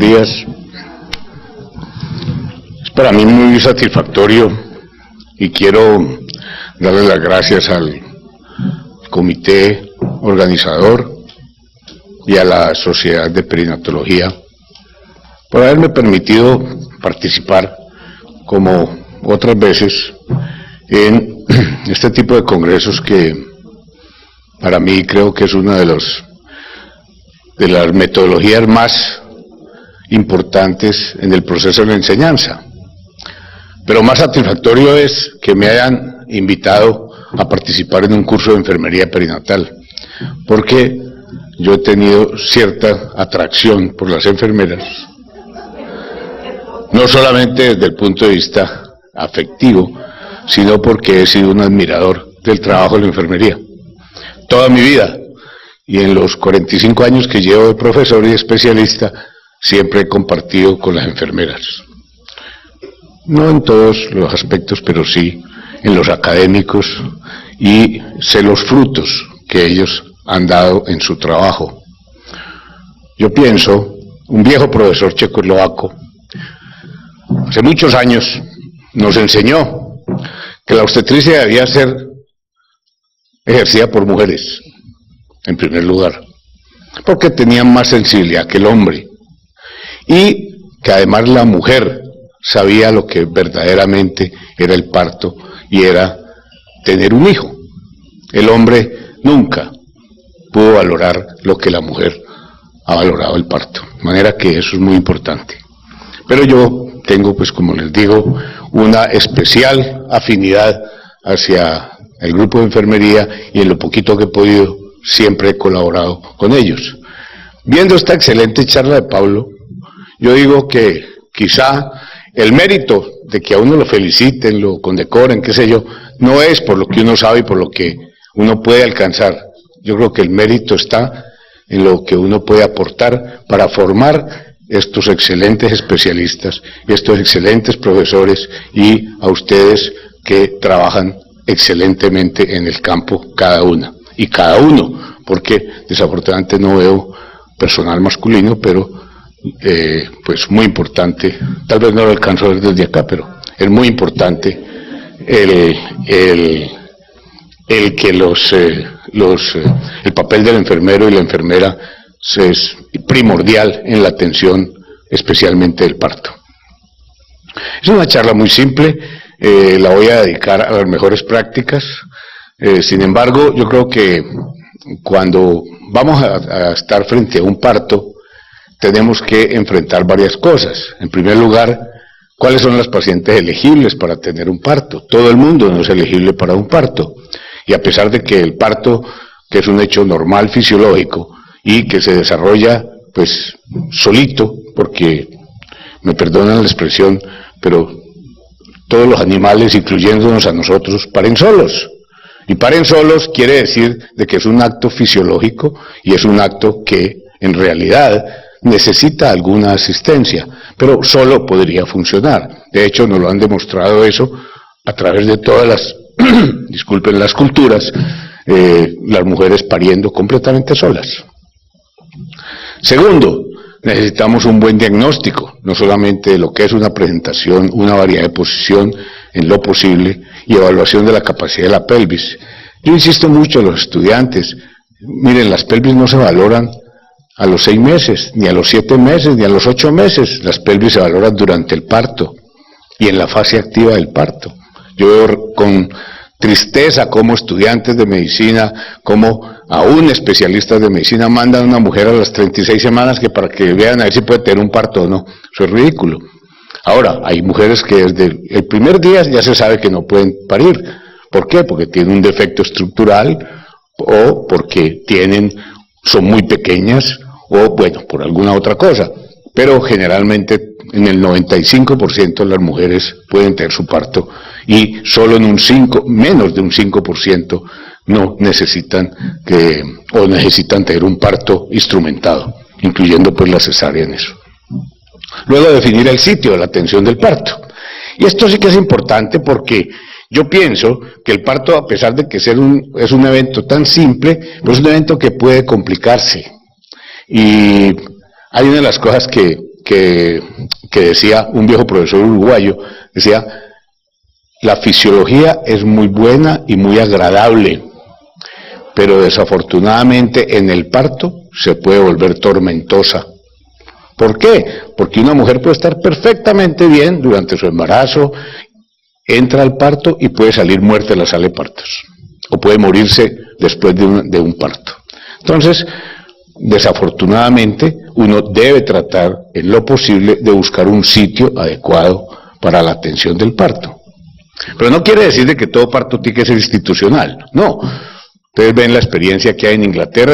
señorías, es para mí muy satisfactorio y quiero darle las gracias al comité organizador y a la Sociedad de Perinatología por haberme permitido participar, como otras veces, en este tipo de congresos que para mí creo que es una de las metodologías más importantes en el proceso de la enseñanza. Pero más satisfactorio es que me hayan invitado a participar en un curso de enfermería perinatal, porque yo he tenido cierta atracción por las enfermeras, no solamente desde el punto de vista afectivo, sino porque he sido un admirador del trabajo de la enfermería toda mi vida, y en los 45 años que llevo de profesor y especialista siempre he compartido con las enfermeras, no en todos los aspectos, pero sí en los académicos, y sé los frutos que ellos han dado en su trabajo. Yo pienso, un viejo profesor checoslovaco hace muchos años nos enseñó que la obstetricia debía ser ejercida por mujeres, en primer lugar, porque tenían más sensibilidad que el hombre, y que además la mujer sabía lo que verdaderamente era el parto, y era tener un hijo. El hombre nunca pudo valorar lo que la mujer ha valorado el parto, de manera que eso es muy importante. Pero yo tengo, pues como les digo, una especial afinidad hacia el grupo de enfermería, y en lo poquito que he podido siempre he colaborado con ellos. Viendo esta excelente charla de Pablo, yo digo que quizá el mérito de que a uno lo feliciten, lo condecoren, qué sé yo, no es por lo que uno sabe y por lo que uno puede alcanzar. Yo creo que el mérito está en lo que uno puede aportar para formar estos excelentes especialistas, estos excelentes profesores, y a ustedes que trabajan excelentemente en el campo, cada una y cada uno, porque desafortunadamente no veo personal masculino, pero pues muy importante, tal vez no lo alcanzo a ver desde acá, pero es muy importante el que el papel del enfermero y la enfermera es primordial en la atención, especialmente del parto. Es una charla muy simple, la voy a dedicar a las mejores prácticas. Sin embargo, yo creo que cuando vamos a estar frente a un parto, tenemos que enfrentar varias cosas. En primer lugar, ¿cuáles son las pacientes elegibles para tener un parto? Todo el mundo no es elegible para un parto, y a pesar de que el parto, que es un hecho normal, fisiológico, y que se desarrolla pues solito, porque, me perdonan la expresión, pero todos los animales, incluyéndonos a nosotros, paren solos. Y paren solos quiere decir de que es un acto fisiológico, y es un acto que en realidad necesita alguna asistencia, pero solo podría funcionar. De hecho, nos lo han demostrado eso a través de todas las, disculpen, las culturas, las mujeres pariendo completamente solas. Segundo, necesitamos un buen diagnóstico, no solamente de lo que es una presentación, una variedad de posición en lo posible, y evaluación de la capacidad de la pelvis. Yo insisto mucho a los estudiantes, miren, las pelvis no se valoran a los 6 meses, ni a los 7 meses, ni a los 8 meses, las pelvis se valoran durante el parto, y en la fase activa del parto. Yo veo con tristeza cómo estudiantes de medicina, como aún especialistas de medicina, mandan a una mujer a las 36 semanas que para que vean a ver si puede tener un parto o no. Eso es ridículo. Ahora, hay mujeres que desde el primer día ya se sabe que no pueden parir. ¿Por qué? Porque tienen un defecto estructural, o porque son muy pequeñas, o bueno, por alguna otra cosa. Pero generalmente en el 95% de las mujeres pueden tener su parto, y solo en menos de un 5% no necesitan necesitan tener un parto instrumentado, incluyendo pues la cesárea en eso. Luego, definir el sitio de la atención del parto. Y esto sí que es importante, porque yo pienso que el parto, a pesar de que es un evento tan simple, pues es un evento que puede complicarse. Y hay una de las cosas que que decía un viejo profesor uruguayo, decía: la fisiología es muy buena y muy agradable, pero desafortunadamente en el parto se puede volver tormentosa. ¿Por qué? Porque una mujer puede estar perfectamente bien durante su embarazo, entra al parto y puede salir muerta en la sala de partos, o puede morirse después de un parto. Entonces, desafortunadamente, uno debe tratar en lo posible de buscar un sitio adecuado para la atención del parto. Pero no quiere decir de que todo parto tiene que ser institucional, no. Ustedes ven la experiencia que hay en Inglaterra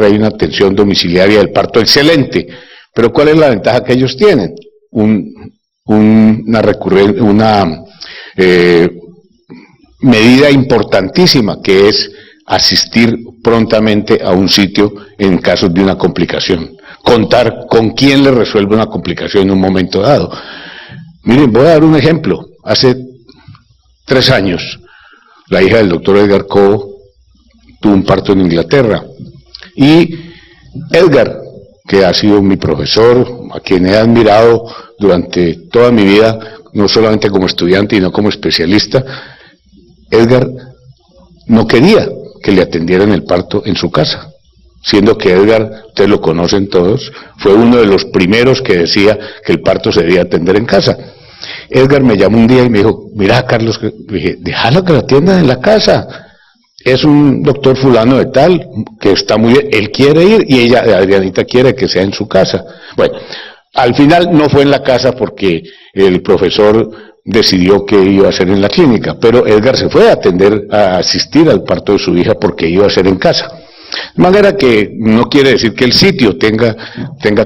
hay una atención domiciliaria del parto excelente, pero ¿cuál es la ventaja que ellos tienen? Una medida importantísima, que es asistir prontamente a un sitio en casos de una complicación, contar con quién le resuelve una complicación en un momento dado. Miren, voy a dar un ejemplo. Hace 3 años, la hija del doctor Edgar Cobo tuvo un parto en Inglaterra, y Edgar, que ha sido mi profesor, a quien he admirado durante toda mi vida, no solamente como estudiante, sino como especialista, Edgar no quería que le atendieran el parto en su casa, siendo que Edgar, ustedes lo conocen todos, fue uno de los primeros que decía que el parto se debía atender en casa. Edgar me llamó un día y me dijo: mira, Carlos, le dije, déjalo que lo atiendan en la casa, es un doctor fulano de tal, que está muy bien, él quiere ir, y ella, Adrianita, quiere que sea en su casa. Bueno, al final no fue en la casa porque el profesor decidió que iba a ser en la clínica, pero Edgar se fue a asistir al parto de su hija porque iba a ser en casa. De manera que no quiere decir que el sitio tenga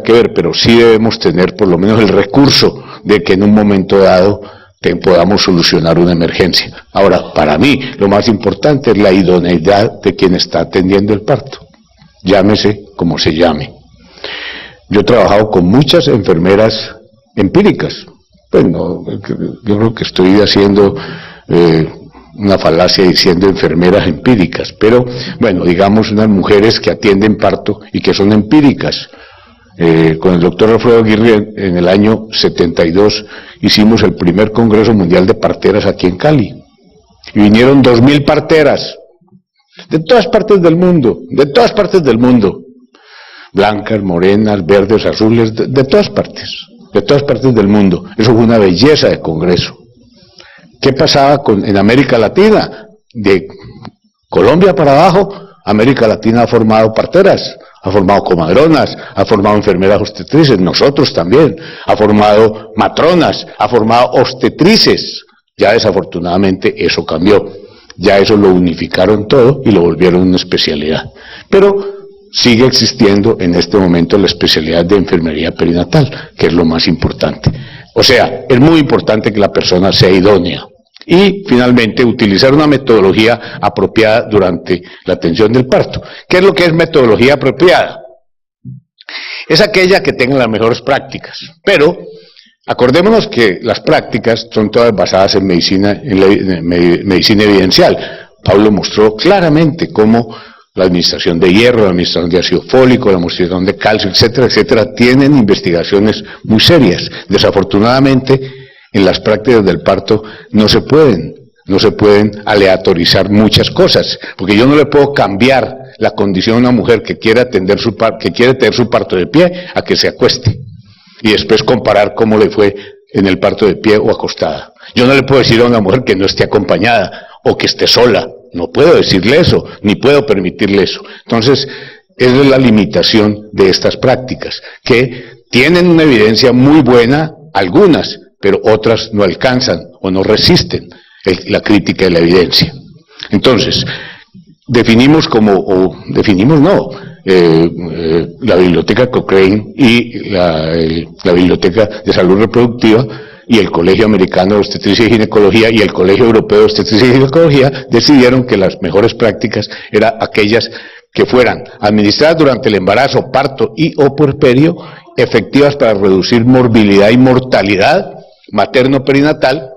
que ver, pero sí debemos tener por lo menos el recurso de que en un momento dado podamos solucionar una emergencia. Ahora, para mí, lo más importante es la idoneidad de quien está atendiendo el parto, llámese como se llame. Yo he trabajado con muchas enfermeras empíricas. Pues no, yo creo que estoy haciendo una falacia diciendo enfermeras empíricas, pero bueno, digamos unas mujeres que atienden parto y que son empíricas. Con el doctor Alfredo Aguirre en el año 72 hicimos el primer Congreso Mundial de Parteras aquí en Cali, y vinieron 2000 parteras de todas partes del mundo, blancas, morenas, verdes, azules, de todas partes del mundo. Eso fue una belleza de congreso. ¿Qué pasaba en América Latina? De Colombia para abajo, América Latina ha formado parteras, ha formado comadronas, ha formado enfermeras obstetrices, nosotros también, ha formado matronas, ha formado obstetrices. Ya desafortunadamente eso cambió, ya eso lo unificaron todo y lo volvieron una especialidad. Pero sigue existiendo en este momento la especialidad de enfermería perinatal, que es lo más importante. O sea, es muy importante que la persona sea idónea. Y, finalmente, utilizar una metodología apropiada durante la atención del parto. ¿Qué es lo que es metodología apropiada? Es aquella que tenga las mejores prácticas. Pero, acordémonos que las prácticas son todas basadas en medicina evidencial. Pablo mostró claramente cómo la administración de hierro, la administración de ácido fólico, la administración de calcio, etcétera, etcétera, tienen investigaciones muy serias. Desafortunadamente, en las prácticas del parto no se pueden aleatorizar muchas cosas, porque yo no le puedo cambiar la condición a una mujer que quiere tener su parto de pie a que se acueste, y después comparar cómo le fue en el parto de pie o acostada. Yo no le puedo decir a una mujer que no esté acompañada o que esté sola. No puedo decirle eso, ni puedo permitirle eso. Entonces, esa es la limitación de estas prácticas, que tienen una evidencia muy buena, algunas, pero otras no alcanzan o no resisten la crítica de la evidencia. Entonces, la Biblioteca Cochrane y la Biblioteca de Salud Reproductiva y el Colegio Americano de Obstetricia y Ginecología y el Colegio Europeo de Obstetricia y Ginecología decidieron que las mejores prácticas eran aquellas que fueran administradas durante el embarazo, parto y o puerperio, efectivas para reducir morbilidad y mortalidad materno-perinatal,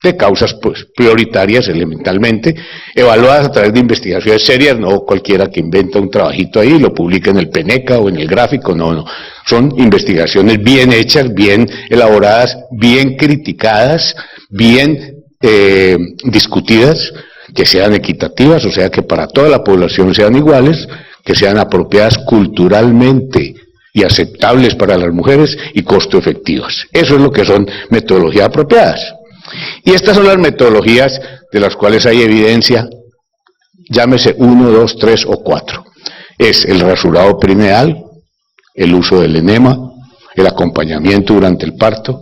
de causas pues prioritarias elementalmente, evaluadas a través de investigaciones serias, no cualquiera que inventa un trabajito ahí y lo publica en el Peneca o en el Gráfico, no, son investigaciones bien hechas, bien elaboradas, bien criticadas, bien discutidas, que sean equitativas, o sea que para toda la población sean iguales, que sean apropiadas culturalmente y aceptables para las mujeres y costo efectivas. Eso es lo que son metodologías apropiadas. Y estas son las metodologías de las cuales hay evidencia, llámese 1, 2, 3 o 4. Es el rasurado perineal, el uso del enema, el acompañamiento durante el parto,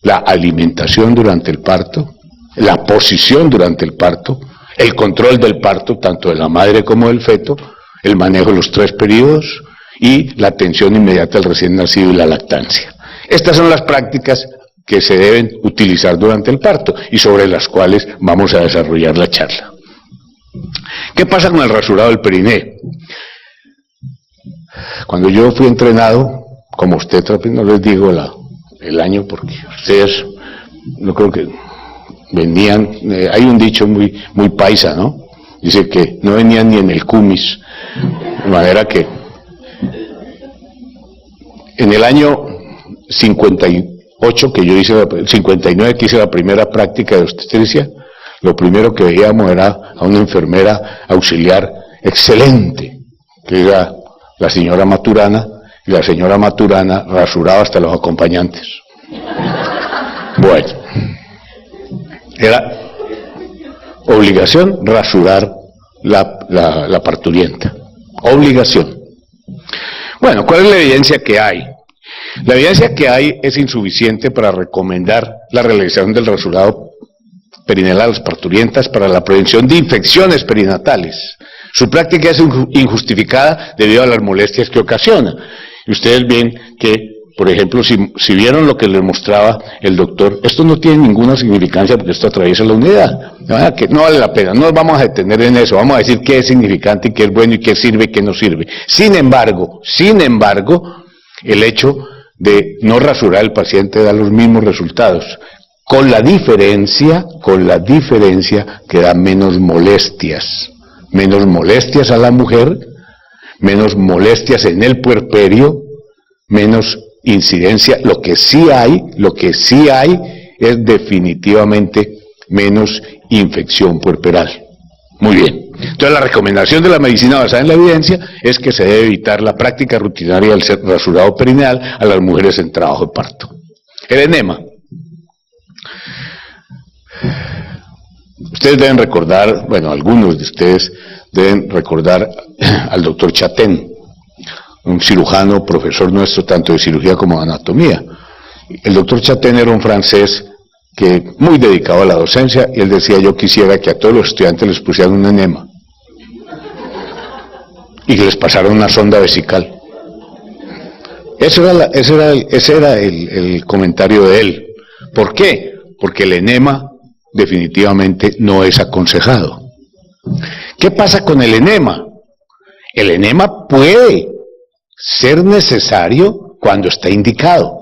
la alimentación durante el parto, la posición durante el parto, el control del parto, tanto de la madre como del feto, el manejo de los 3 periodos y la atención inmediata al recién nacido y la lactancia. Estas son las prácticas que se deben utilizar durante el parto y sobre las cuales vamos a desarrollar la charla. ¿Qué pasa con el rasurado del periné? Cuando yo fui entrenado, como usted, no les digo el año porque ustedes, no creo que venían, hay un dicho muy paisa, ¿no? Dice que no venían ni en el cumis, de manera que en el año 58 que yo hice, 59 que hice la primera práctica de obstetricia, lo primero que veíamos era a una enfermera auxiliar excelente, que era la señora Maturana, y la señora Maturana rasuraba hasta los acompañantes. Bueno, era obligación rasurar la parturienta, obligación. Bueno, ¿cuál es la evidencia que hay? La evidencia que hay es insuficiente para recomendar la realización del rasurado perineal a las parturientas para la prevención de infecciones perinatales. Su práctica es injustificada debido a las molestias que ocasiona. Y ustedes ven que, por ejemplo, si vieron lo que les mostraba el doctor, esto no tiene ninguna significancia porque esto atraviesa la unidad. Que no vale la pena, no nos vamos a detener en eso, vamos a decir qué es significante y qué es bueno y qué sirve y qué no sirve. Sin embargo, el hecho de no rasurar al paciente da los mismos resultados, con la diferencia que da menos molestias a la mujer, menos molestias en el puerperio, menos incidencia. Lo que sí hay es definitivamente menos infección puerperal. Muy bien. Entonces la recomendación de la medicina basada en la evidencia es que se debe evitar la práctica rutinaria del rasurado perineal a las mujeres en trabajo de parto. El enema. Ustedes deben recordar, bueno, algunos de ustedes deben recordar al doctor Chaten, un cirujano, profesor nuestro tanto de cirugía como de anatomía. El doctor Chaten era un francés que muy dedicado a la docencia, y él decía: yo quisiera que a todos los estudiantes les pusieran un enema y que les pasaran una sonda vesical. Ese era el comentario de él. ¿Por qué? Porque el enema definitivamente no es aconsejado. ¿Qué pasa con el enema? El enema puede ser necesario cuando está indicado,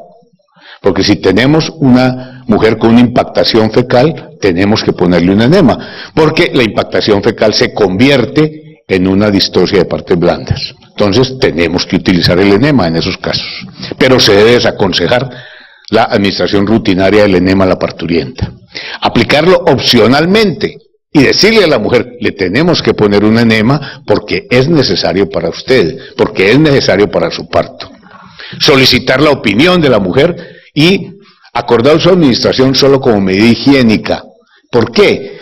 porque si tenemos una mujer con una impactación fecal, tenemos que ponerle un enema, porque la impactación fecal se convierte en una distosia de partes blandas. Entonces tenemos que utilizar el enema en esos casos, pero se debe desaconsejar la administración rutinaria del enema a la parturienta. Aplicarlo opcionalmente y decirle a la mujer: le tenemos que poner un enema porque es necesario para usted, porque es necesario para su parto. Solicitar la opinión de la mujer y acordar su administración solo como medida higiénica. ¿Por qué?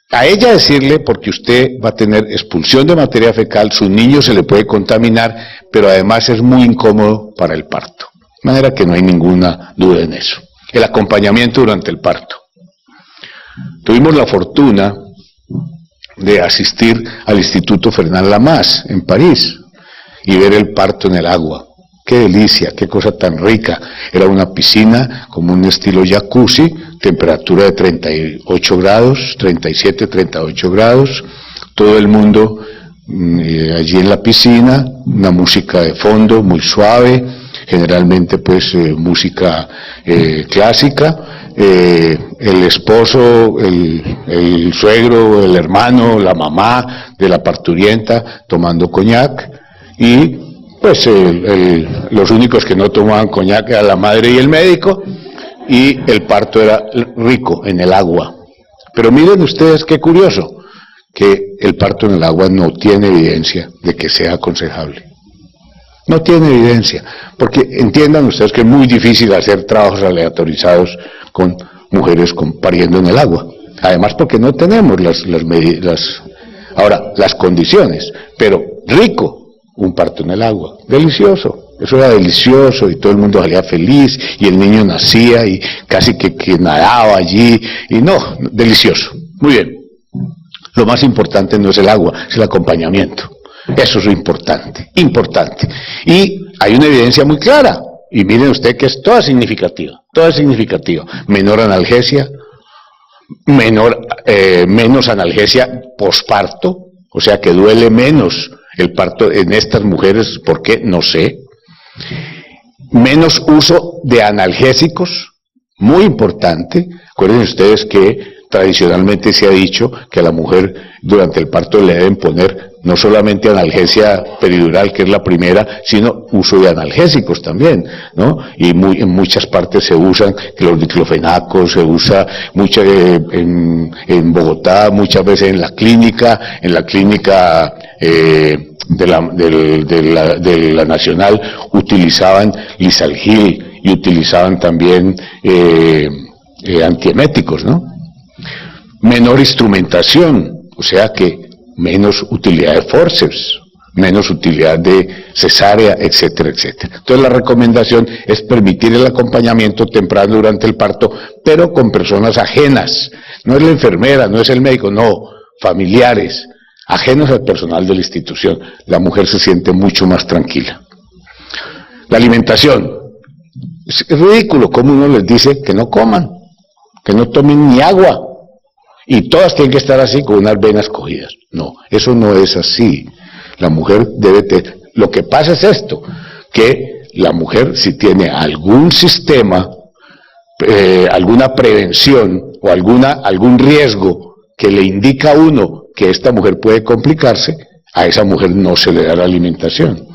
A ella decirle: porque usted va a tener expulsión de materia fecal, su niño se le puede contaminar, pero además es muy incómodo para el parto. De manera que no hay ninguna duda en eso. El acompañamiento durante el parto. Tuvimos la fortuna de asistir al Instituto Fernand Lamas en París y ver el parto en el agua. ¡Qué delicia! ¡Qué cosa tan rica! Era una piscina como un estilo jacuzzi, temperatura de 38 grados, 37, 38 grados, todo el mundo allí en la piscina, una música de fondo muy suave, generalmente pues música clásica, el esposo, el suegro, el hermano, la mamá de la parturienta tomando coñac, y pues los únicos que no tomaban coñac eran la madre y el médico, y el parto era rico en el agua. Pero miren ustedes qué curioso, que el parto en el agua no tiene evidencia de que sea aconsejable. No tiene evidencia, porque entiendan ustedes que es muy difícil hacer trabajos aleatorizados con mujeres pariendo en el agua. Además porque no tenemos las condiciones, pero rico, un parto en el agua, delicioso. Eso era delicioso y todo el mundo salía feliz y el niño nacía y casi que nadaba allí y no, delicioso. Muy bien. Lo más importante no es el agua, es el acompañamiento. Eso es lo importante, importante. Y hay una evidencia muy clara, y miren usted que es toda significativa. Menor analgesia, menos analgesia posparto, o sea que duele menos el parto en estas mujeres, ¿por qué? No sé. Menos uso de analgésicos, muy importante. Acuérdense ustedes que tradicionalmente se ha dicho que a la mujer durante el parto le deben poner no solamente analgesia peridural, que es la primera, sino uso de analgésicos también, ¿no? Y en muchas partes se usan los diclofenacos, se usa mucho en Bogotá, muchas veces en la clínica de la Nacional utilizaban Lisalgil y utilizaban también antieméticos, ¿no? Menor instrumentación, o sea que menos utilidad de forceps, menos utilidad de cesárea, etcétera, etcétera. Entonces la recomendación es permitir el acompañamiento temprano durante el parto, pero con personas ajenas. No es la enfermera, no es el médico, no, familiares, ajenos al personal de la institución. La mujer se siente mucho más tranquila. La alimentación. Es ridículo como uno les dice que no coman, que no tomen ni agua. Y todas tienen que estar así con unas venas cogidas. No, eso no es así. La mujer debe tener... Lo que pasa es esto, que la mujer si tiene algún sistema, alguna prevención o algún riesgo que le indica a uno que esta mujer puede complicarse, a esa mujer no se le da la alimentación.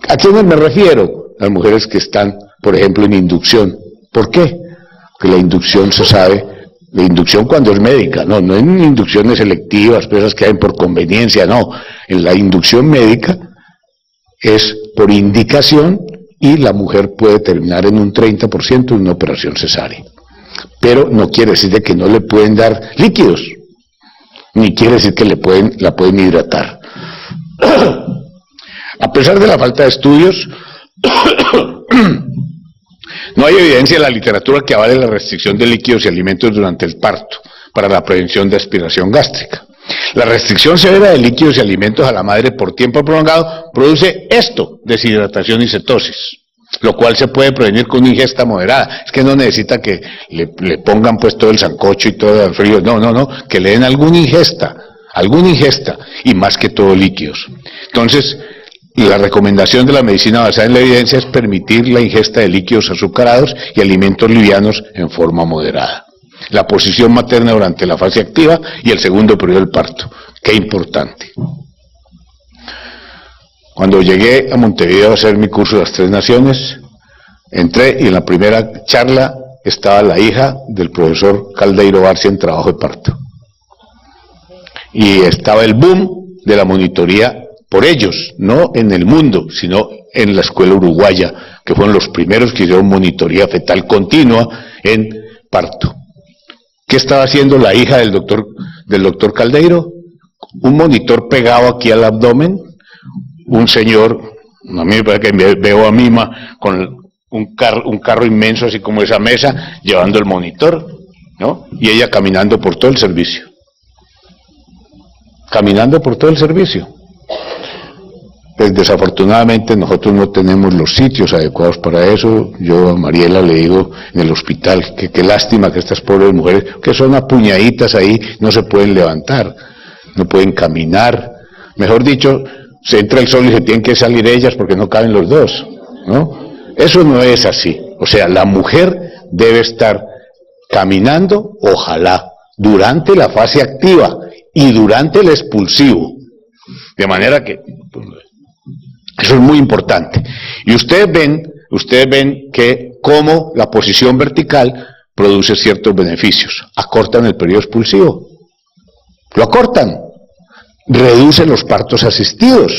¿A quiénes me refiero? A las mujeres que están, por ejemplo, en inducción. ¿Por qué? Porque la inducción se sabe... La inducción cuando es médica, no en inducciones selectivas, esas que hay por conveniencia, no. En la inducción médica es por indicación y la mujer puede terminar en un 30% de una operación cesárea. Pero no quiere decir de que no le pueden dar líquidos, ni quiere decir que la pueden hidratar. A pesar de la falta de estudios, no hay evidencia en la literatura que avale la restricción de líquidos y alimentos durante el parto para la prevención de aspiración gástrica. La restricción severa de líquidos y alimentos a la madre por tiempo prolongado produce esto, deshidratación y cetosis, lo cual se puede prevenir con una ingesta moderada. Es que no necesita que le pongan pues todo el sancocho y todo el frío, no, que le den alguna ingesta, y más que todo líquidos. Entonces, la recomendación de la medicina basada en la evidencia es permitir la ingesta de líquidos azucarados y alimentos livianos en forma moderada. La posición materna durante la fase activa y el segundo periodo del parto. Qué importante. Cuando llegué a Montevideo a hacer mi curso de las 3 Naciones, entré y en la primera charla estaba la hija del profesor Caldeiro Barcia en trabajo de parto. Y estaba el boom de la monitoría por ellos, no en el mundo, sino en la escuela uruguaya, que fueron los primeros que hicieron monitoría fetal continua en parto. ¿Qué estaba haciendo la hija del doctor Caldeiro? Un monitor pegado aquí al abdomen, un señor, a mí me parece que veo a Mima con un carro inmenso, así como esa mesa, llevando el monitor, ¿no? Y ella caminando por todo el servicio. Caminando por todo el servicio. Pues desafortunadamente nosotros no tenemos los sitios adecuados para eso. Yo a Mariela le digo en el hospital que qué lástima que estas pobres mujeres, que son apuñaditas ahí, no se pueden levantar, no pueden caminar. Mejor dicho, se entra el sol y se tienen que salir ellas porque no caben los dos, ¿no? Eso no es así. O sea, la mujer debe estar caminando, ojalá, durante la fase activa y durante el expulsivo. De manera que eso es muy importante. Y ustedes ven que como la posición vertical produce ciertos beneficios. Acortan el periodo expulsivo. Lo acortan. Reduce los partos asistidos.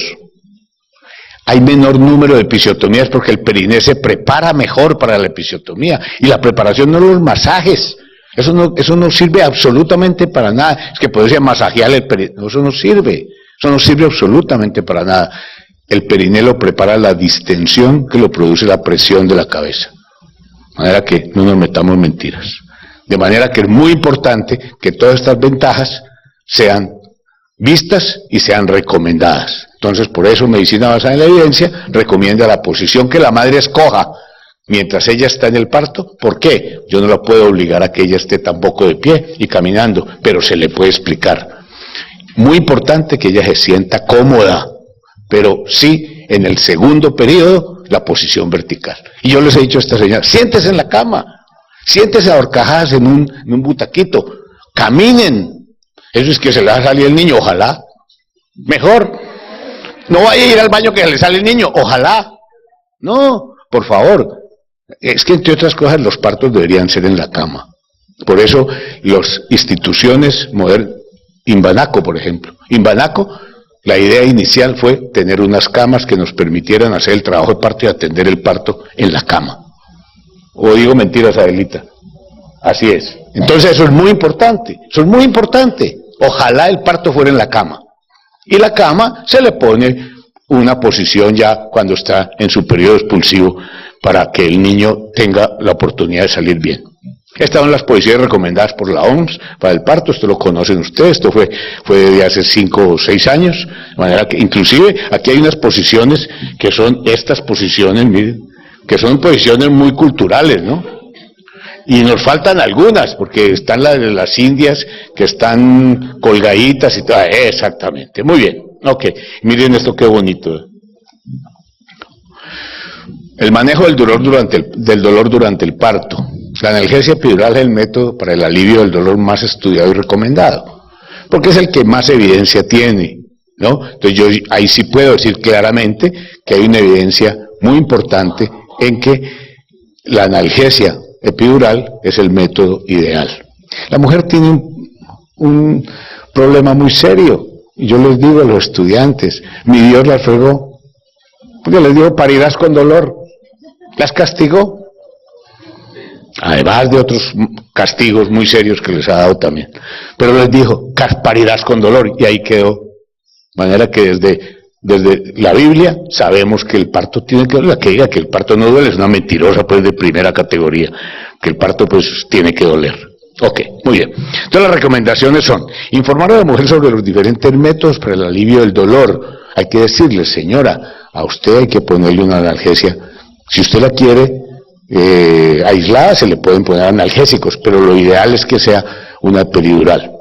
Hay menor número de episiotomías porque el periné se prepara mejor para la episiotomía. Y la preparación no los masajes. Eso no sirve absolutamente para nada. Es que podría masajear el periné. No, eso no sirve. Eso no sirve absolutamente para nada. El periné lo prepara la distensión que lo produce la presión de la cabeza. De manera que no nos metamos mentiras. De manera que es muy importante que todas estas ventajas sean vistas y sean recomendadas. Entonces, por eso Medicina Basada en la Evidencia recomienda la posición que la madre escoja mientras ella está en el parto. ¿Por qué? Yo no la puedo obligar a que ella esté tampoco de pie y caminando, pero se le puede explicar. Muy importante que ella se sienta cómoda, pero sí en el segundo periodo la posición vertical. Y yo les he dicho a esta señora, siéntese en la cama, siéntese a horcajadas en un butaquito, caminen. Eso es que se le va a salir el niño, ojalá. Mejor. No vaya a ir al baño que se le sale el niño, ojalá. No, por favor. Es que entre otras cosas los partos deberían ser en la cama. Por eso las instituciones modernas, Inbanaco por ejemplo. Inbanaco, la idea inicial fue tener unas camas que nos permitieran hacer el trabajo de parto y atender el parto en la cama. ¿O digo mentiras, Adelita? Así es. Entonces eso es muy importante, eso es muy importante. Ojalá el parto fuera en la cama. Y la cama se le pone una posición ya cuando está en su periodo expulsivo para que el niño tenga la oportunidad de salir bien. Estas son las posiciones recomendadas por la OMS para el parto, esto lo conocen ustedes, esto fue de hace 5 o 6 años, de manera que inclusive aquí hay unas posiciones que son estas posiciones, miren, que son posiciones muy culturales, ¿no? Y nos faltan algunas, porque están las de las indias que están colgaditas y todo. Exactamente, muy bien. Ok, miren esto qué bonito. El manejo del dolor durante el parto. La analgesia epidural es el método para el alivio del dolor más estudiado y recomendado, porque es el que más evidencia tiene, ¿no? Entonces yo ahí sí puedo decir claramente que hay una evidencia muy importante en que la analgesia epidural es el método ideal. La mujer tiene un problema muy serio, y yo les digo a los estudiantes, mi Dios las fregó, porque les digo, parirás con dolor, las castigó, además de otros castigos muy serios que les ha dado también, pero les dijo, parirás con dolor, y ahí quedó. De manera que desde la Biblia sabemos que el parto tiene que doler. Que diga que el parto no duele es una mentirosa pues de primera categoría, que el parto pues tiene que doler. Ok, muy bien. Entonces las recomendaciones son, informar a la mujer sobre los diferentes métodos para el alivio del dolor. Hay que decirle, señora, a usted hay que ponerle una analgesia. Si usted la quiere aislada, se le pueden poner analgésicos, pero lo ideal es que sea una peridural.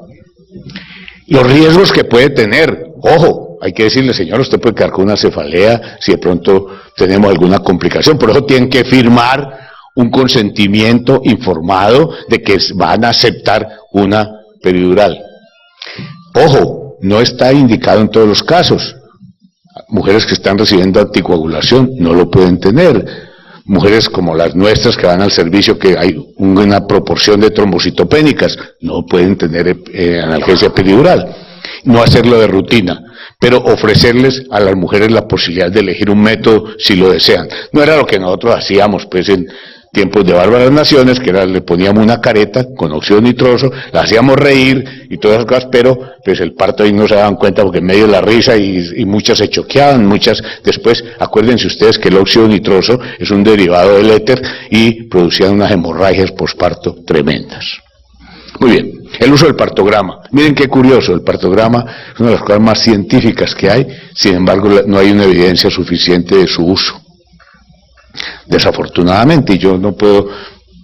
Los riesgos que puede tener, ojo, hay que decirle, señor, usted puede quedar con una cefalea si de pronto tenemos alguna complicación, por eso tienen que firmar un consentimiento informado de que van a aceptar una peridural. Ojo, no está indicado en todos los casos. Mujeres que están recibiendo anticoagulación no lo pueden tener. Mujeres como las nuestras que van al servicio, que hay una proporción de trombocitopénicas, no pueden tener analgesia peridural. No hacerlo de rutina, pero ofrecerles a las mujeres la posibilidad de elegir un método si lo desean. No era lo que nosotros hacíamos pues en tiempos de Bárbaras Naciones, que era, le poníamos una careta con óxido nitroso, la hacíamos reír y todas esas cosas, pero pues el parto ahí no se daban cuenta porque en medio de la risa y muchas se choqueaban, muchas después, acuérdense ustedes que el óxido nitroso es un derivado del éter y producían unas hemorragias posparto tremendas. Muy bien, el uso del partograma. Miren qué curioso, el partograma es una de las cosas más científicas que hay, sin embargo no hay una evidencia suficiente de su uso. Desafortunadamente, y yo no puedo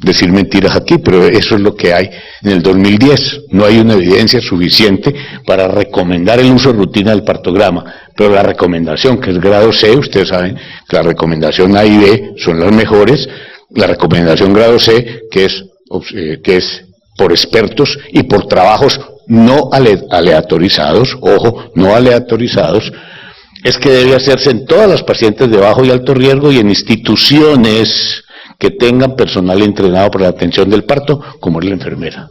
decir mentiras aquí, pero eso es lo que hay en el 2010. No hay una evidencia suficiente para recomendar el uso de rutina del partograma, pero la recomendación, que es grado C, ustedes saben que la recomendación A y B son las mejores, la recomendación grado C, que es que es por expertos y por trabajos no aleatorizados, ojo, no aleatorizados, es que debe hacerse en todas las pacientes de bajo y alto riesgo y en instituciones que tengan personal entrenado para la atención del parto, como es la enfermera.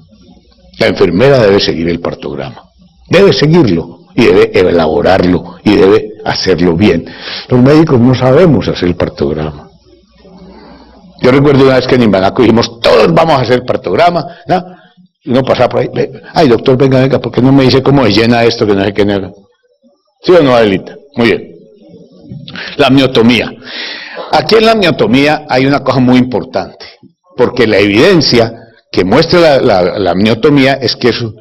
La enfermera debe seguir el partograma, debe seguirlo y debe elaborarlo y debe hacerlo bien. Los médicos no sabemos hacer el partograma. Yo recuerdo una vez que en Imbanaco dijimos, todos vamos a hacer el partograma, ¿no? Y uno pasaba por ahí, ay doctor, venga, ¿por qué no me dice cómo se llena esto que no sé qué nada? ¿Sí o no, Adelita? Muy bien. La amniotomía. Aquí en la amniotomía hay una cosa muy importante, porque la evidencia que muestra la amniotomía es que eso,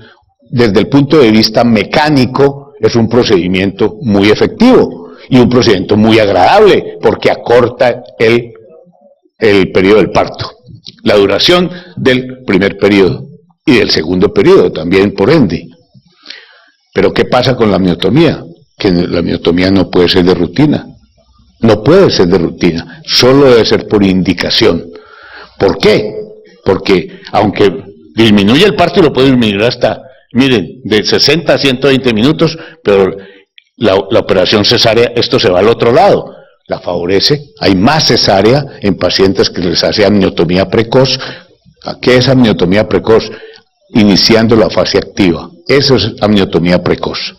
desde el punto de vista mecánico, es un procedimiento muy efectivo y un procedimiento muy agradable, porque acorta el periodo del parto, la duración del primer periodo y del segundo periodo también por ende. Pero ¿qué pasa con la amniotomía? Que la amniotomía no puede ser de rutina, no puede ser de rutina, solo debe ser por indicación. ¿Por qué? Porque aunque disminuye el parto y lo puede disminuir hasta, miren, de 60 a 120 minutos, pero la operación cesárea, esto se va al otro lado, la favorece. Hay más cesárea en pacientes que les hace amniotomía precoz. ¿Qué es amniotomía precoz? Iniciando la fase activa. Eso es amniotomía precoz.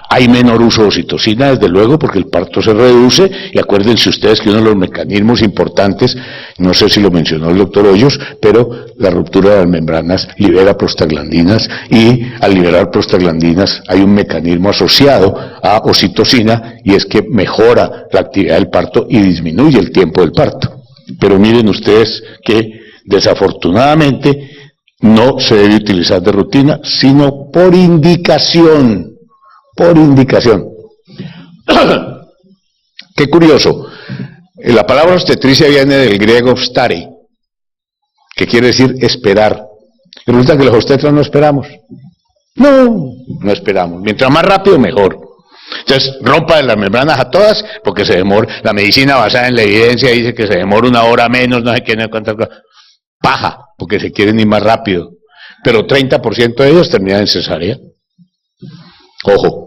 Hay menor uso de oxitocina, desde luego, porque el parto se reduce, y acuérdense ustedes que uno de los mecanismos importantes, no sé si lo mencionó el doctor Hoyos, pero la ruptura de las membranas libera prostaglandinas, y al liberar prostaglandinas hay un mecanismo asociado a oxitocina, y es que mejora la actividad del parto y disminuye el tiempo del parto. Pero miren ustedes que desafortunadamente no se debe utilizar de rutina, sino por indicación. Por indicación. Qué curioso. La palabra obstetricia viene del griego obstare, que quiere decir esperar. Y resulta que los obstetras no esperamos. No esperamos. Mientras más rápido, mejor. Entonces, rompa de las membranas a todas, porque se demora. La medicina basada en la evidencia dice que se demora 1 hora menos, no sé qué, no sé cuántas cosas. Paja, porque se quieren ir más rápido. Pero 30% de ellos terminan en cesárea. Ojo.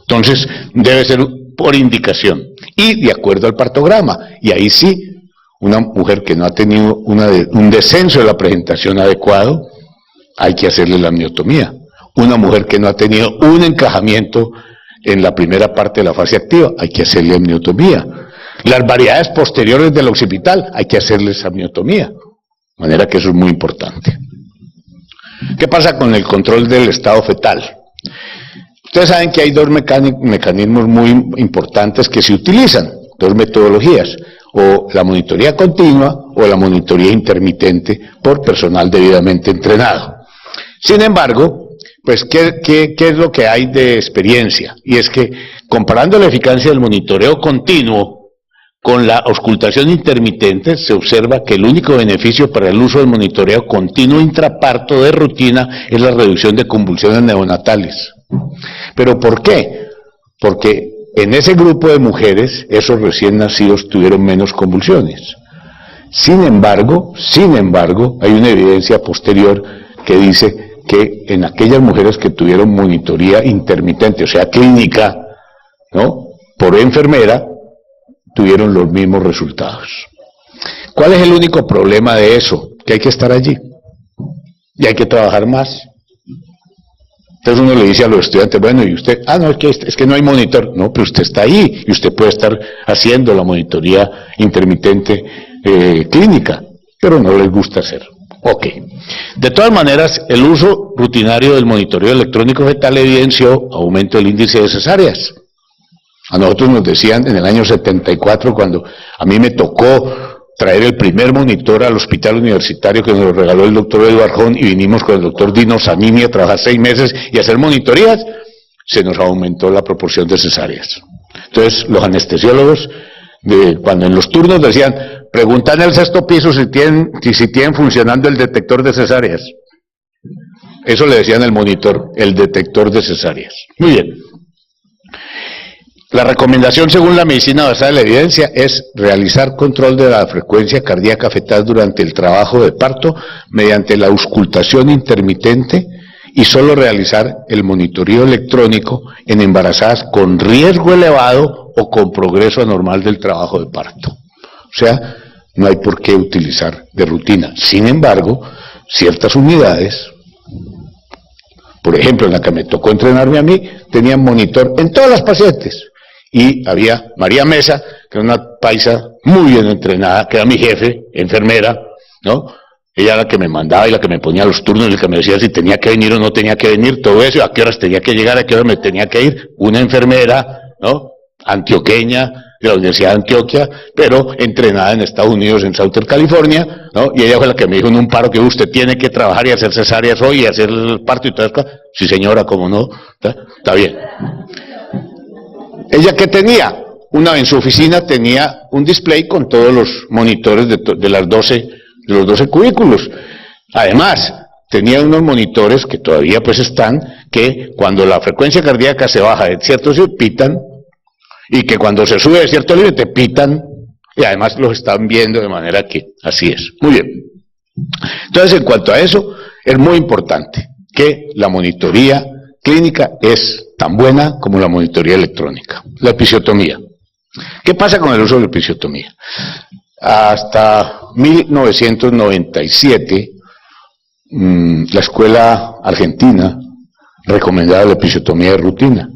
Entonces, debe ser por indicación y de acuerdo al partograma. Y ahí sí, una mujer que no ha tenido un descenso de la presentación adecuado, hay que hacerle la amniotomía. Una mujer que no ha tenido un encajamiento en la primera parte de la fase activa, hay que hacerle amniotomía. Las variedades posteriores del occipital, hay que hacerles amniotomía. De manera que eso es muy importante. ¿Qué pasa con el control del estado fetal? Ustedes saben que hay dos mecanismos muy importantes que se utilizan, dos metodologías, o la monitoría continua o la monitoría intermitente por personal debidamente entrenado. Sin embargo, pues, ¿qué es lo que hay de experiencia? Y es que, comparando la eficacia del monitoreo continuo con la auscultación intermitente, se observa que el único beneficio para el uso del monitoreo continuo intraparto de rutina es la reducción de convulsiones neonatales. ¿Pero por qué? Porque en ese grupo de mujeres, esos recién nacidos tuvieron menos convulsiones. Sin embargo, hay una evidencia posterior que dice que en aquellas mujeres que tuvieron monitoría intermitente, o sea, clínica, ¿no?, por enfermera, tuvieron los mismos resultados. ¿Cuál es el único problema de eso? Que hay que estar allí y hay que trabajar más. Entonces uno le dice a los estudiantes, bueno, y usted, no, es que no hay monitor. No, pero usted está ahí y usted puede estar haciendo la monitoría intermitente clínica, pero no les gusta hacer. Ok. De todas maneras, el uso rutinario del monitoreo electrónico fetal evidenció aumento del índice de cesáreas. A nosotros nos decían en el año 74, cuando a mí me tocó traer el primer monitor al hospital universitario que nos lo regaló el doctor Eduardo Arjón, y vinimos con el doctor Dino Zanini a trabajar 6 meses y hacer monitorías, se nos aumentó la proporción de cesáreas. Entonces los anestesiólogos, cuando en los turnos decían, preguntan en el 6º piso si tienen funcionando el detector de cesáreas. Eso le decían el monitor, el detector de cesáreas. Muy bien. La recomendación según la medicina basada en la evidencia es realizar control de la frecuencia cardíaca fetal durante el trabajo de parto mediante la auscultación intermitente y solo realizar el monitoreo electrónico en embarazadas con riesgo elevado o con progreso anormal del trabajo de parto. O sea, no hay por qué utilizar de rutina. Sin embargo, ciertas unidades, por ejemplo, en la que me tocó entrenarme a mí, tenían monitor en todas las pacientes. Y había María Mesa, que era una paisa muy bien entrenada, que era mi jefe, enfermera, ¿no? Ella era la que me mandaba y la que me ponía los turnos y la que me decía si tenía que venir o no tenía que venir, todo eso, a qué horas tenía que llegar, a qué horas me tenía que ir. Una enfermera, ¿no? Antioqueña, de la Universidad de Antioquia, pero entrenada en Estados Unidos, en Southern California, ¿no? Y ella fue la que me dijo en un paro que usted tiene que trabajar y hacer cesáreas hoy y hacer el parto y todas las cosas. Sí, señora, ¿cómo no? Está bien. ¿Ella qué tenía? En su oficina tenía un display con todos los monitores de los 12 cubículos. Además, tenía unos monitores que todavía pues están, que cuando la frecuencia cardíaca se baja de cierto sitio, pitan, y que cuando se sube de cierto límite, pitan, y además los están viendo de manera que así es. Muy bien. Entonces, en cuanto a eso, es muy importante que la monitoría clínica es tan buena como la monitoría electrónica. La episiotomía. ¿Qué pasa con el uso de la episiotomía? Hasta 1997, la escuela argentina recomendaba la episiotomía de rutina.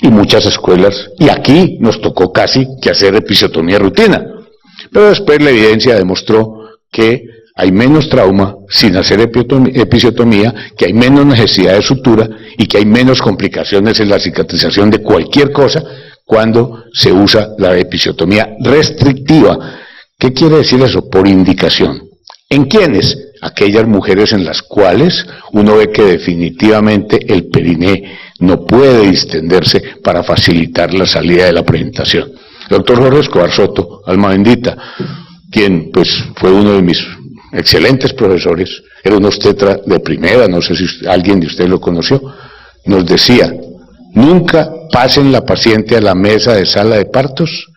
Y muchas escuelas, y aquí nos tocó casi que hacer episiotomía de rutina. Pero después la evidencia demostró que hay menos trauma sin hacer episiotomía, que hay menos necesidad de sutura y que hay menos complicaciones en la cicatrización de cualquier cosa cuando se usa la episiotomía restrictiva. ¿Qué quiere decir eso? Por indicación. ¿En quiénes? Aquellas mujeres en las cuales uno ve que definitivamente el periné no puede distenderse para facilitar la salida de la presentación. El doctor Jorge Escobar Soto, alma bendita, quien pues fue uno de mis excelentes profesores, era un obstetra de primera, no sé si alguien de ustedes lo conoció, nos decía: nunca pasen la paciente a la mesa de sala de partos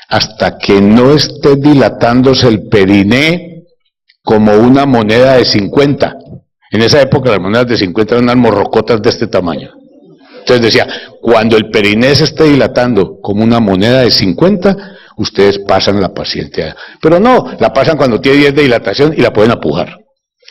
hasta que no esté dilatándose el periné como una moneda de 50. En esa época las monedas de 50 eran unas morrocotas de este tamaño. Entonces decía, cuando el periné se esté dilatando como una moneda de 50, ustedes pasan la paciente. Pero no, la pasan cuando tiene 10 de dilatación y la pueden apujar.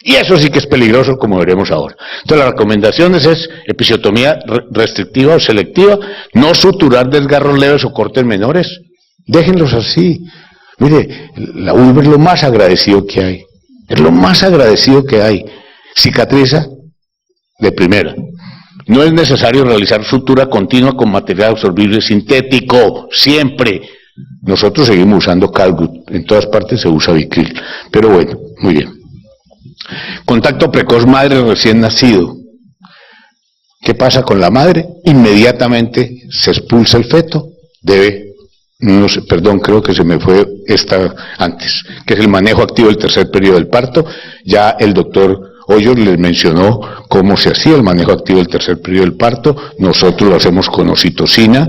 Y eso sí que es peligroso, como veremos ahora. Entonces las recomendaciones es episiotomía restrictiva o selectiva, no suturar desgarros leves o cortes menores. Déjenlos así. Mire, la vulva es lo más agradecido que hay. Es lo más agradecido que hay. Cicatriza de primera. No es necesario realizar sutura continua con material absorbible sintético, siempre. Nosotros seguimos usando Calgut, en todas partes se usa Vicryl. Pero bueno, muy bien. Contacto precoz madre recién nacido. ¿Qué pasa con la madre? Inmediatamente se expulsa el feto, no sé, perdón, creo que se me fue esta antes, que es el manejo activo del tercer periodo del parto. Ya el doctor Hoyos les mencionó cómo se hacía el manejo activo del tercer periodo del parto. Nosotros lo hacemos con oxitocina.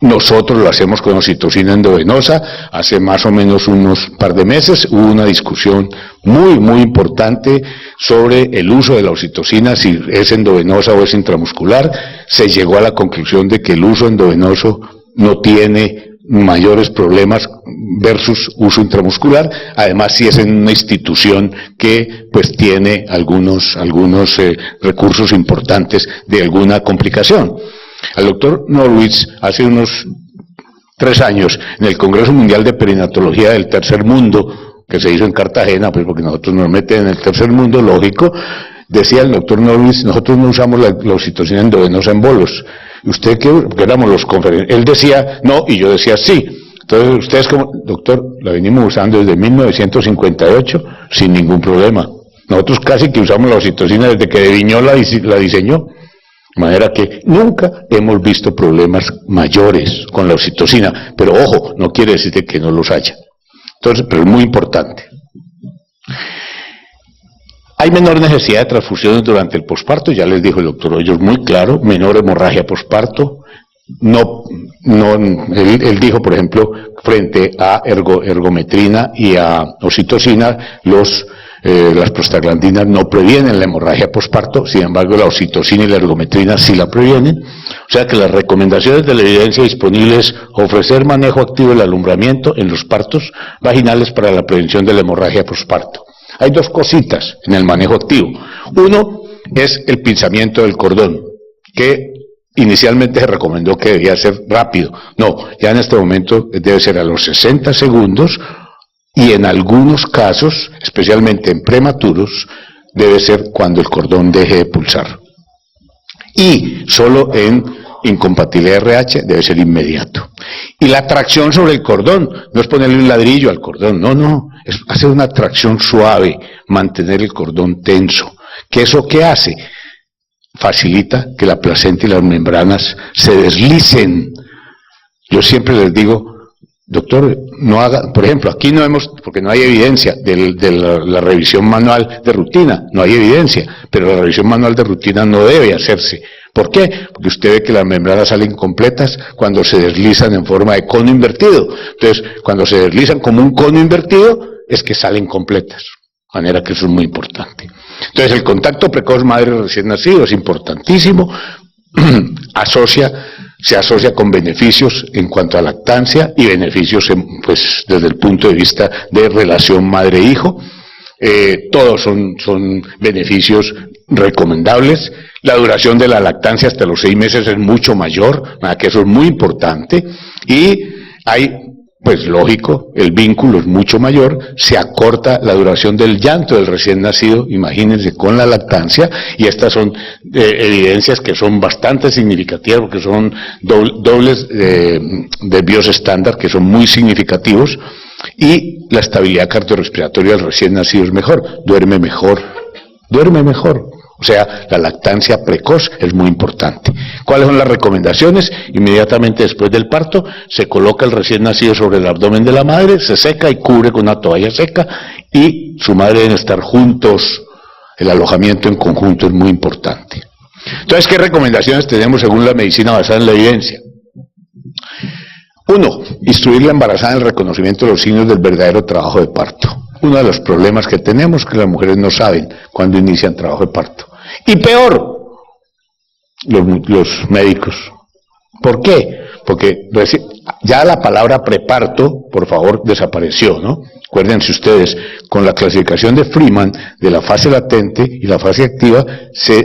Nosotros lo hacemos con oxitocina endovenosa. Hace más o menos unos par de meses hubo una discusión muy importante sobre el uso de la oxitocina, si es endovenosa o es intramuscular. Se llegó a la conclusión de que el uso endovenoso no tiene mayores problemas versus uso intramuscular. Además, si es en una institución que pues tiene algunos recursos importantes de alguna complicación. El doctor Norwitz, hace unos 3 años, en el Congreso Mundial de Perinatología del Tercer Mundo, que se hizo en Cartagena, pues porque nosotros nos meten en el tercer mundo, lógico, decía el doctor Norwitz: nosotros no usamos la oxitocina endovenosa en bolos. ¿Usted qué? Porque éramos los conferenciantes. Él decía no y yo decía sí. Entonces ustedes como, doctor, la venimos usando desde 1958 sin ningún problema. Nosotros casi que usamos la oxitocina desde que de Viñó la diseñó. De manera que nunca hemos visto problemas mayores con la oxitocina. Pero ojo, no quiere decir que no los haya. Entonces, pero es muy importante. Hay menor necesidad de transfusiones durante el posparto, ya les dijo el doctor Hoyos muy claro, menor hemorragia posparto, él dijo, por ejemplo, frente a ergometrina y a oxitocina, las prostaglandinas no previenen la hemorragia posparto, sin embargo la oxitocina y la ergometrina sí la previenen. O sea que las recomendaciones de la evidencia disponible es ofrecer manejo activo del alumbramiento en los partos vaginales para la prevención de la hemorragia posparto. Hay dos cositas en el manejo activo. Uno es el pinzamiento del cordón, que inicialmente se recomendó que debía ser rápido. No, ya en este momento debe ser a los 60 segundos y en algunos casos, especialmente en prematuros, debe ser cuando el cordón deje de pulsar. Y solo en incompatibilidad RH debe ser inmediato. Y la tracción sobre el cordón no es ponerle un ladrillo al cordón, no, es hacer una tracción suave, mantener el cordón tenso. ¿Que eso qué hace? Facilita que la placenta y las membranas se deslicen. Yo siempre les digo, doctor, no haga, por ejemplo, aquí no hemos, porque no hay evidencia de la revisión manual de rutina, no hay evidencia, pero la revisión manual de rutina no debe hacerse. ¿Por qué? Porque usted ve que las membranas salen completas cuando se deslizan en forma de cono invertido. Entonces, cuando se deslizan como un cono invertido, es que salen completas. De manera que eso es muy importante. Entonces, el contacto precoz madre recién nacido es importantísimo, se asocia con beneficios en cuanto a lactancia y beneficios pues, desde el punto de vista de relación madre-hijo. Todos son beneficios recomendables. La duración de la lactancia hasta los 6 meses es mucho mayor, que eso es muy importante. Y hay, pues lógico, el vínculo es mucho mayor, se acorta la duración del llanto del recién nacido, imagínense, con la lactancia, y estas son evidencias que son bastante significativas, porque son dobles de BIOS estándar, que son muy significativos, y la estabilidad cardiorrespiratoria del recién nacido es mejor, duerme mejor. O sea, la lactancia precoz es muy importante. ¿Cuáles son las recomendaciones? Inmediatamente después del parto, se coloca el recién nacido sobre el abdomen de la madre, se seca y cubre con una toalla seca, y su madre deben estar juntos. El alojamiento en conjunto es muy importante. Entonces, ¿qué recomendaciones tenemos según la medicina basada en la evidencia? 1. Instruir la embarazada en el reconocimiento de los signos del verdadero trabajo de parto. Uno de los problemas que tenemos es que las mujeres no saben cuándo inician trabajo de parto. Y peor, los médicos. ¿Por qué? Porque ya la palabra preparto, por favor, desapareció, ¿no? Acuérdense ustedes, con la clasificación de Freeman de la fase latente y la fase activa,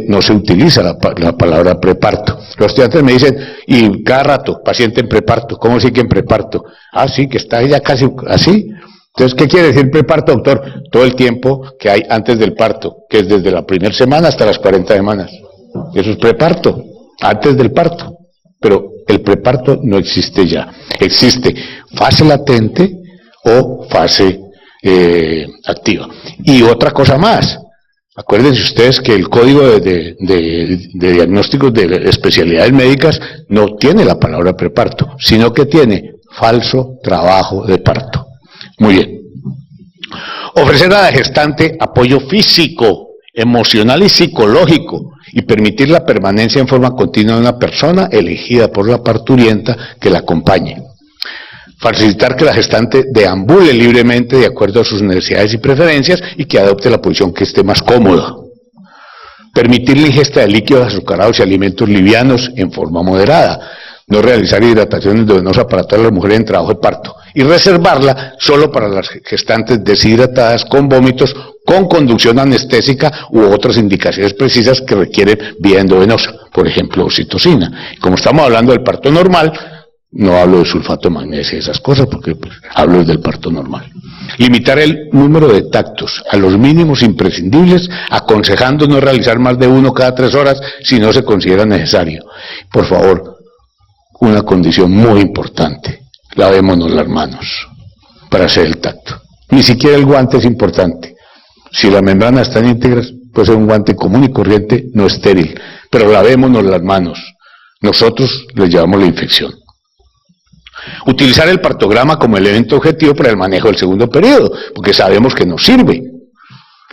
no se utiliza la palabra preparto. Los estudiantes me dicen, y cada rato, paciente en preparto, ¿cómo sí que en preparto? Ah, sí, que está ya casi así. Entonces, ¿qué quiere decir preparto, doctor? Todo el tiempo que hay antes del parto, que es desde la primera semana hasta las 40 semanas. Eso es preparto, antes del parto. Pero el preparto no existe ya. Existe fase latente o fase activa. Y otra cosa más. Acuérdense ustedes que el código de diagnósticos de especialidades médicas no tiene la palabra preparto, sino que tiene falso trabajo de parto. Muy bien. Ofrecer a la gestante apoyo físico, emocional y psicológico, y permitir la permanencia en forma continua de una persona elegida por la parturienta que la acompañe. Facilitar que la gestante deambule libremente de acuerdo a sus necesidades y preferencias y que adopte la posición que esté más cómoda. Permitir la ingesta de líquidos azucarados y alimentos livianos en forma moderada. No realizar hidratación endovenosa para todas las mujeres en trabajo de parto. Y reservarla solo para las gestantes deshidratadas con vómitos, con conducción anestésica u otras indicaciones precisas que requieren vía endovenosa, por ejemplo, oxitocina. Y como estamos hablando del parto normal, no hablo de sulfato de magnesio y esas cosas, porque pues, hablo del parto normal. Limitar el número de tactos a los mínimos imprescindibles, aconsejando no realizar más de 1 cada 3 horas si no se considera necesario. Por favor, una condición muy importante. Lavémonos las manos para hacer el tacto. Ni siquiera el guante es importante. Si las membranas están íntegras, puede ser un guante común y corriente, no estéril. Pero lavémonos las manos. Nosotros les llevamos la infección. Utilizar el partograma como elemento objetivo para el manejo del segundo periodo, porque sabemos que nos sirve.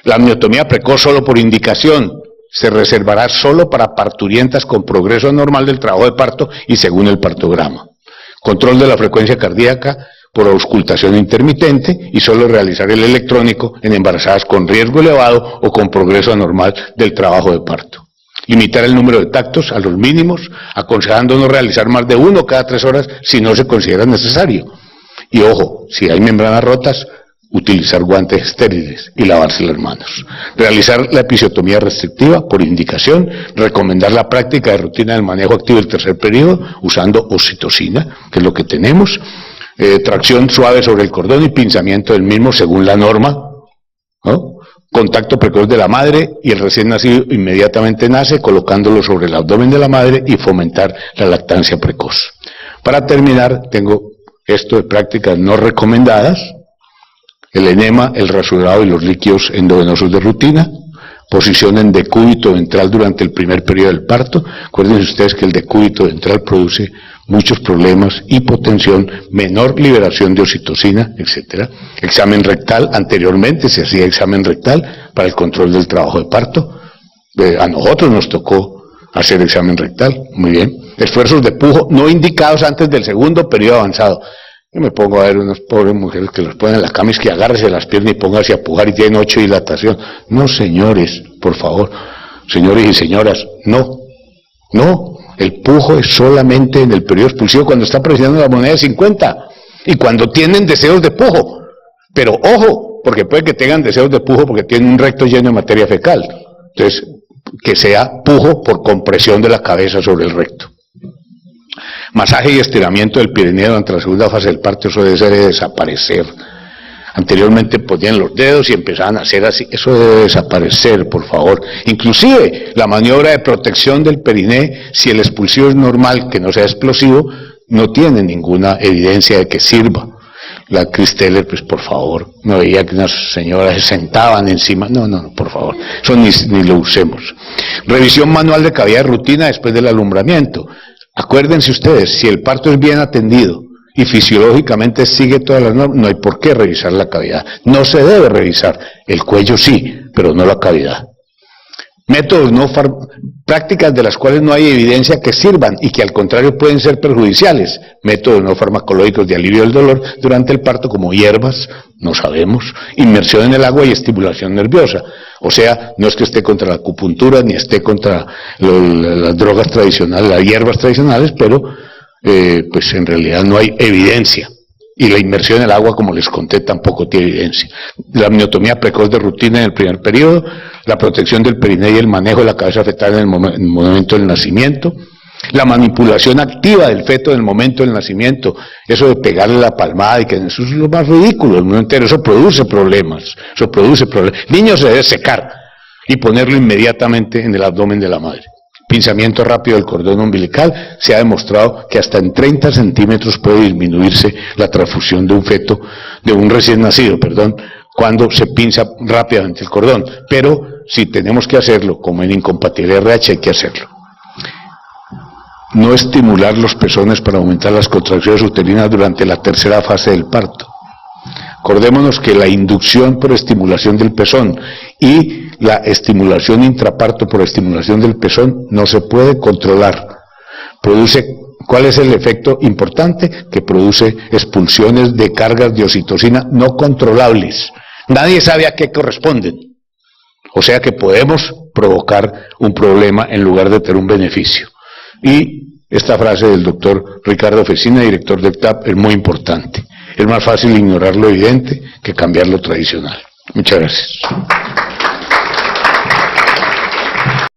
La amniotomía precoz solo por indicación. se reservará solo para parturientas con progreso anormal del trabajo de parto y según el partograma. Control de la frecuencia cardíaca por auscultación intermitente y solo realizar el electrónico en embarazadas con riesgo elevado o con progreso anormal del trabajo de parto. Limitar el número de tactos a los mínimos, aconsejando no realizar más de 1 cada 3 horas si no se considera necesario. Y ojo, si hay membranas rotas, utilizar guantes estériles y lavarse las manos. Realizar la episiotomía restrictiva por indicación, recomendar la práctica de rutina del manejo activo del tercer periodo usando oxitocina, que es lo que tenemos, tracción suave sobre el cordón y pinzamiento del mismo según la norma, ¿no? Contacto precoz de la madre y el recién nacido inmediatamente nace colocándolo sobre el abdomen de la madre y fomentar la lactancia precoz. Para terminar, tengo esto de prácticas no recomendadas: el enema, el rasurado y los líquidos endovenosos de rutina, posición en decúbito ventral durante el primer periodo del parto. Acuérdense ustedes que el decúbito ventral produce muchos problemas, hipotensión, menor liberación de oxitocina, etc. Examen rectal, anteriormente se hacía examen rectal para el control del trabajo de parto. A nosotros nos tocó hacer examen rectal, muy bien. Esfuerzos de pujo no indicados antes del segundo periodo avanzado. Yo me pongo a ver unas pobres mujeres que los ponen en la cama y que agárrese las piernas y póngase a pujar y tienen 8 dilatación. No, señores, por favor, señores y señoras, no. El pujo es solamente en el periodo expulsivo cuando está presionando la moneda de 50 y cuando tienen deseos de pujo. Pero ojo, porque puede que tengan deseos de pujo porque tienen un recto lleno de materia fecal. Entonces, que sea pujo por compresión de la cabeza sobre el recto. Masaje y estiramiento del perineo durante la segunda fase del parto, eso debe desaparecer. Anteriormente ponían los dedos y empezaban a hacer así, eso debe desaparecer, por favor. Inclusive la maniobra de protección del periné, si el expulsivo es normal, que no sea explosivo, no tiene ninguna evidencia de que sirva. La Cristeller, pues por favor, no veía que unas señoras se sentaban encima, no, por favor, eso ni lo usemos. Revisión manual de cavidad de rutina después del alumbramiento. Acuérdense ustedes, si el parto es bien atendido y fisiológicamente sigue todas las normas, no hay por qué revisar la cavidad. No se debe revisar, el cuello sí, pero no la cavidad. Métodos prácticas de las cuales no hay evidencia que sirvan y que al contrario pueden ser perjudiciales. Métodos no farmacológicos de alivio del dolor durante el parto como hierbas, no sabemos, inmersión en el agua y estimulación nerviosa. O sea, no es que esté contra la acupuntura ni esté contra las drogas tradicionales, las hierbas tradicionales, pero pues en realidad no hay evidencia. Y la inmersión en el agua, como les conté, tampoco tiene evidencia. La amniotomía precoz de rutina en el primer periodo, la protección del periné y el manejo de la cabeza fetal en el momento del nacimiento, la manipulación activa del feto en el momento del nacimiento, eso de pegarle la palmada y que eso es lo más ridículo del mundo entero, eso produce problemas, El niño se debe secar y ponerlo inmediatamente en el abdomen de la madre. Pinzamiento rápido del cordón umbilical, se ha demostrado que hasta en 30 centímetros puede disminuirse la transfusión de un feto, de un recién nacido, cuando se pinza rápidamente el cordón. Pero si tenemos que hacerlo, como en incompatibilidad RH, hay que hacerlo. No estimular los pezones para aumentar las contracciones uterinas durante la tercera fase del parto. Acordémonos que la inducción por estimulación del pezón y la estimulación intraparto por estimulación del pezón no se puede controlar. ¿Cuál es el efecto importante? Que produce expulsiones de cargas de oxitocina no controlables. Nadie sabe a qué corresponden. O sea que podemos provocar un problema en lugar de tener un beneficio. Y esta frase del doctor Ricardo Fecina, director del TAP, es muy importante. Es más fácil ignorar lo evidente que cambiar lo tradicional. Muchas gracias.